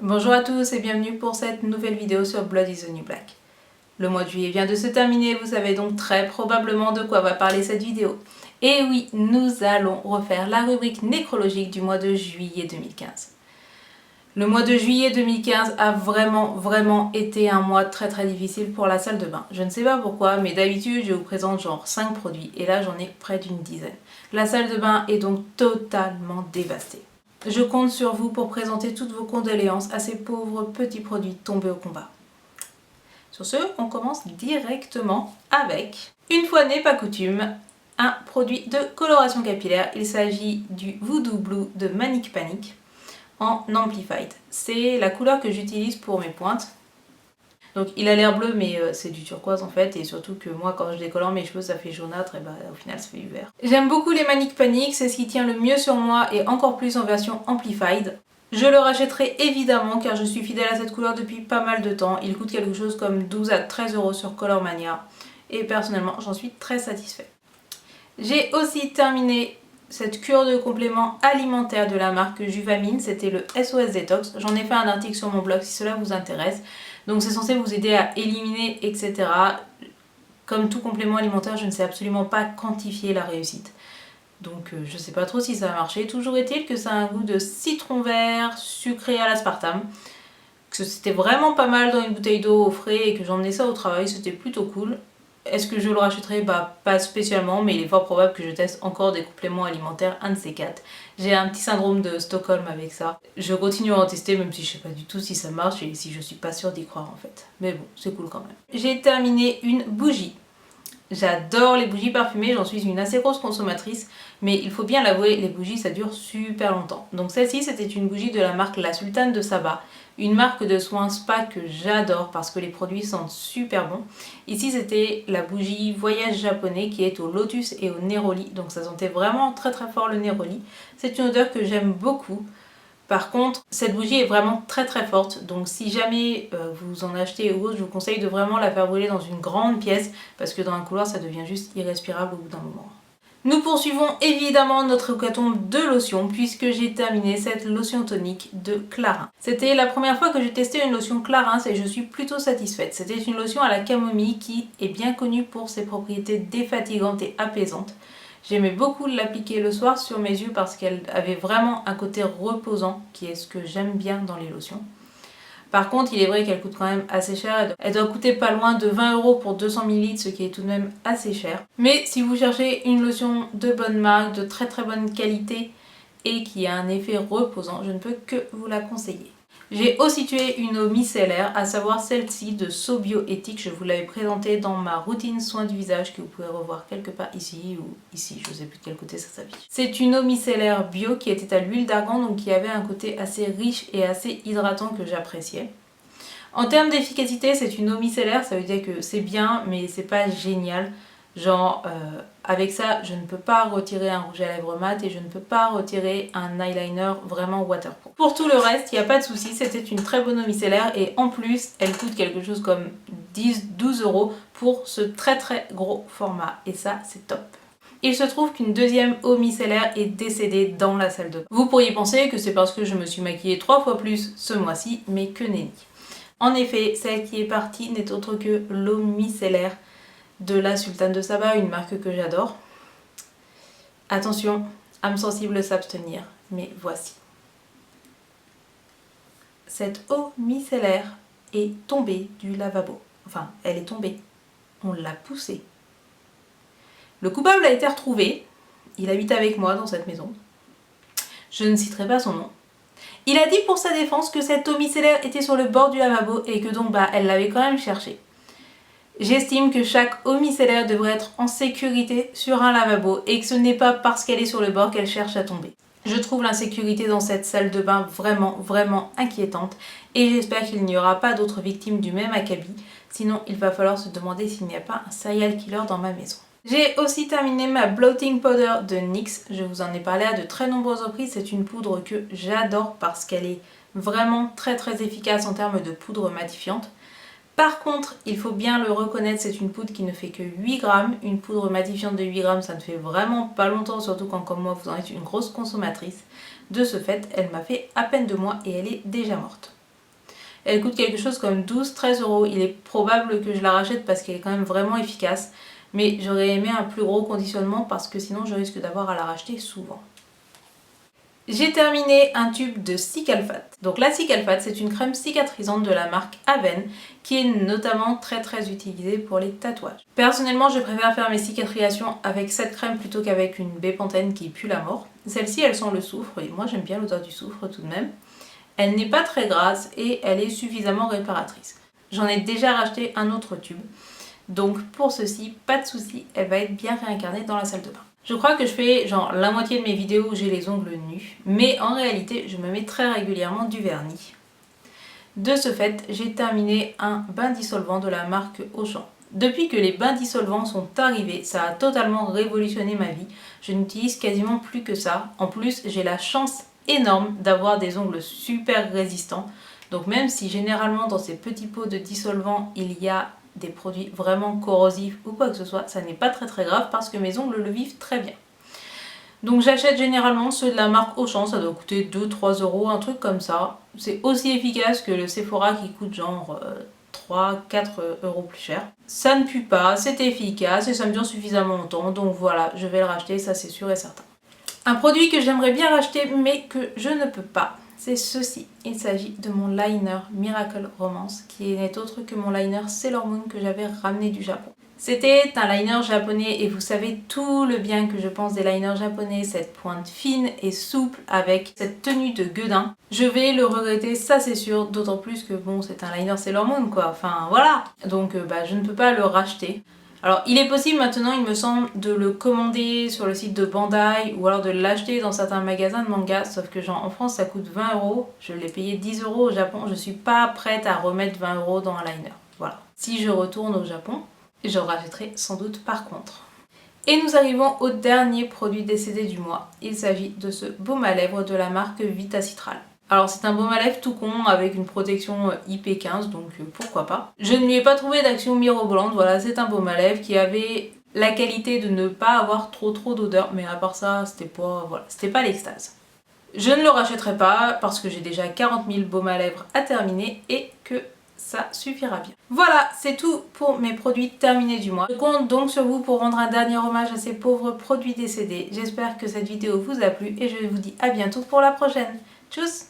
Bonjour à tous et bienvenue pour cette nouvelle vidéo sur Blood is the New Black. Le mois de juillet vient de se terminer, vous savez donc très probablement de quoi va parler cette vidéo. Et oui, nous allons refaire la rubrique nécrologique du mois de juillet 2015. Le mois de juillet 2015 a vraiment été un mois très difficile pour la salle de bain. Je ne sais pas pourquoi, mais d'habitude je vous présente genre 5 produits et là j'en ai près d'une dizaine. La salle de bain est donc totalement dévastée. Je compte sur vous pour présenter toutes vos condoléances à ces pauvres petits produits tombés au combat. Sur ce, on commence directement avec, une fois n'est pas coutume, un produit de coloration capillaire. Il s'agit du Voodoo Blue de Manic Panic en Amplified. C'est la couleur que j'utilise pour mes pointes. Donc il a l'air bleu mais c'est du turquoise en fait, et surtout que moi quand je décolore mes cheveux ça fait jaunâtre et bah au final ça fait du vert. J'aime beaucoup les Manic Panic, c'est ce qui tient le mieux sur moi et encore plus en version Amplified. Je le rachèterai évidemment car je suis fidèle à cette couleur depuis pas mal de temps. Il coûte quelque chose comme 12 à 13 € sur Colormania et personnellement j'en suis très satisfaite. J'ai aussi terminé cette cure de compléments alimentaires de la marque Juvamine, c'était le SOS Detox. J'en ai fait un article sur mon blog si cela vous intéresse. Donc c'est censé vous aider à éliminer, etc. Comme tout complément alimentaire, je ne sais absolument pas quantifier la réussite. Donc je ne sais pas trop si ça a marché. Toujours est-il que ça a un goût de citron vert sucré à l'aspartame. Que c'était vraiment pas mal dans une bouteille d'eau au frais et que j'emmenais ça au travail, c'était plutôt cool. Est-ce que je le rachèterai? Bah pas spécialement, mais il est fort probable que je teste encore des compléments alimentaires, un de ces quatre. J'ai un petit syndrome de Stockholm avec ça. Je continue à en tester même si je sais pas du tout si ça marche et si je suis pas sûre d'y croire en fait. Mais bon, c'est cool quand même. J'ai terminé une bougie. J'adore les bougies parfumées, j'en suis une assez grosse consommatrice, mais il faut bien l'avouer, les bougies ça dure super longtemps. Donc celle-ci c'était une bougie de la marque La Sultane de Saba, une marque de soins spa que j'adore parce que les produits sentent super bon. Ici c'était la bougie Voyage japonais qui est au lotus et au néroli, donc ça sentait vraiment très fort le néroli. C'est une odeur que j'aime beaucoup. Par contre, cette bougie est vraiment très forte, donc si jamais vous en achetez ou autre, je vous conseille de vraiment la faire brûler dans une grande pièce, parce que dans un couloir ça devient juste irrespirable au bout d'un moment. Nous poursuivons évidemment notre hécatombe de lotion, puisque j'ai terminé cette lotion tonique de Clarins. C'était la première fois que j'ai testé une lotion Clarins et je suis plutôt satisfaite. C'était une lotion à la camomille qui est bien connue pour ses propriétés défatigantes et apaisantes. J'aimais beaucoup l'appliquer le soir sur mes yeux parce qu'elle avait vraiment un côté reposant, qui est ce que j'aime bien dans les lotions. Par contre, il est vrai qu'elle coûte quand même assez cher. Elle doit coûter pas loin de 20 € pour 200 ml, ce qui est tout de même assez cher. Mais si vous cherchez une lotion de bonne marque, de très bonne qualité et qui a un effet reposant, je ne peux que vous la conseiller. J'ai aussi tué une eau micellaire, à savoir celle-ci de So Bioéthique. Je vous l'avais présentée dans ma routine soin du visage que vous pouvez revoir quelque part ici ou ici, je ne sais plus de quel côté ça s'affiche. C'est une eau micellaire bio qui était à l'huile d'argan, donc qui avait un côté assez riche et assez hydratant que j'appréciais. En termes d'efficacité, c'est une eau micellaire, ça veut dire que c'est bien mais c'est pas génial. Genre avec ça je ne peux pas retirer un rouge à lèvres mat et je ne peux pas retirer un eyeliner vraiment waterproof. Pour tout le reste il n'y a pas de souci, c'était une très bonne eau micellaire et en plus elle coûte quelque chose comme 10-12 € pour ce très gros format et ça c'est top. Il se trouve qu'une deuxième eau micellaire est décédée dans la salle de bain. Vous pourriez penser que c'est parce que je me suis maquillée 3 fois plus ce mois-ci, mais que nenni. En effet, celle qui est partie n'est autre que l'eau micellaire de la Sultane de Saba, une marque que j'adore. Attention, âme sensible s'abstenir, mais voici. Cette eau micellaire est tombée du lavabo. Enfin, elle est tombée. On l'a poussée. Le coupable a été retrouvé. Il habite avec moi dans cette maison. Je ne citerai pas son nom. Il a dit pour sa défense que cette eau micellaire était sur le bord du lavabo et que donc elle l'avait quand même cherchée. J'estime que chaque eau micellaire devrait être en sécurité sur un lavabo et que ce n'est pas parce qu'elle est sur le bord qu'elle cherche à tomber. Je trouve l'insécurité dans cette salle de bain vraiment inquiétante et j'espère qu'il n'y aura pas d'autres victimes du même acabit, sinon il va falloir se demander s'il n'y a pas un serial killer dans ma maison. J'ai aussi terminé ma Bloating Powder de NYX, je vous en ai parlé à de très nombreuses reprises, c'est une poudre que j'adore parce qu'elle est vraiment très efficace en termes de poudre matifiante. Par contre, il faut bien le reconnaître, c'est une poudre qui ne fait que 8 grammes. Une poudre matifiante de 8 grammes, ça ne fait vraiment pas longtemps, surtout quand comme moi vous en êtes une grosse consommatrice. De ce fait, elle m'a fait à peine 2 mois et elle est déjà morte. Elle coûte quelque chose comme 12-13 euros. Il est probable que je la rachète parce qu'elle est quand même vraiment efficace. Mais j'aurais aimé un plus gros conditionnement parce que sinon je risque d'avoir à la racheter souvent. J'ai terminé un tube de Cicalfate. Donc la Cicalfate, c'est une crème cicatrisante de la marque Aven qui est notamment très utilisée pour les tatouages. Personnellement, je préfère faire mes cicatrisations avec cette crème plutôt qu'avec une Bepanthen qui pue la mort. Celle-ci, elle sent le soufre et moi j'aime bien l'odeur du soufre tout de même. Elle n'est pas très grasse et elle est suffisamment réparatrice. J'en ai déjà racheté un autre tube. Donc pour ceci, pas de souci, elle va être bien réincarnée dans la salle de bain. Je crois que je fais genre la moitié de mes vidéos où j'ai les ongles nus, mais en réalité je me mets très régulièrement du vernis. De ce fait, j'ai terminé un bain dissolvant de la marque Auchan. Depuis que les bains dissolvants sont arrivés, ça a totalement révolutionné ma vie. Je n'utilise quasiment plus que ça. En plus, j'ai la chance énorme d'avoir des ongles super résistants. Donc même si généralement dans ces petits pots de dissolvant, il y a des produits vraiment corrosifs ou quoi que ce soit, ça n'est pas très grave parce que mes ongles le vivent très bien. Donc j'achète généralement ceux de la marque Auchan, ça doit coûter 2-3 euros, un truc comme ça. C'est aussi efficace que le Sephora qui coûte genre 3-4 euros plus cher. Ça ne pue pas, c'est efficace et ça me dure suffisamment longtemps, donc voilà, je vais le racheter, ça c'est sûr et certain. Un produit que j'aimerais bien racheter mais que je ne peux pas, c'est ceci. Il s'agit de mon liner Miracle Romance qui n'est autre que mon liner Sailor Moon que j'avais ramené du Japon. C'était un liner japonais et vous savez tout le bien que je pense des liners japonais, cette pointe fine et souple avec cette tenue de gueudin. Je vais le regretter, ça c'est sûr, d'autant plus que bon, c'est un liner Sailor Moon quoi, enfin voilà. Donc je ne peux pas le racheter. Alors il est possible maintenant, il me semble, de le commander sur le site de Bandai ou alors de l'acheter dans certains magasins de manga, sauf que genre en France ça coûte 20 euros, je l'ai payé 10 euros au Japon, je suis pas prête à remettre 20 euros dans un liner, voilà. Si je retourne au Japon, je rachèterai sans doute par contre. Et nous arrivons au dernier produit décédé du mois, il s'agit de ce baume à lèvres de la marque Vitacitral. Alors c'est un baume à lèvres tout con avec une protection IP15 donc pourquoi pas. Je ne lui ai pas trouvé d'action mirobolante, voilà c'est un baume à lèvres qui avait la qualité de ne pas avoir trop d'odeur mais à part ça c'était pas, voilà, c'était pas l'extase. Je ne le rachèterai pas parce que j'ai déjà 40 000 baumes à lèvres à terminer et que ça suffira bien. Voilà, c'est tout pour mes produits terminés du mois. Je compte donc sur vous pour rendre un dernier hommage à ces pauvres produits décédés. J'espère que cette vidéo vous a plu et je vous dis à bientôt pour la prochaine. Tchuss!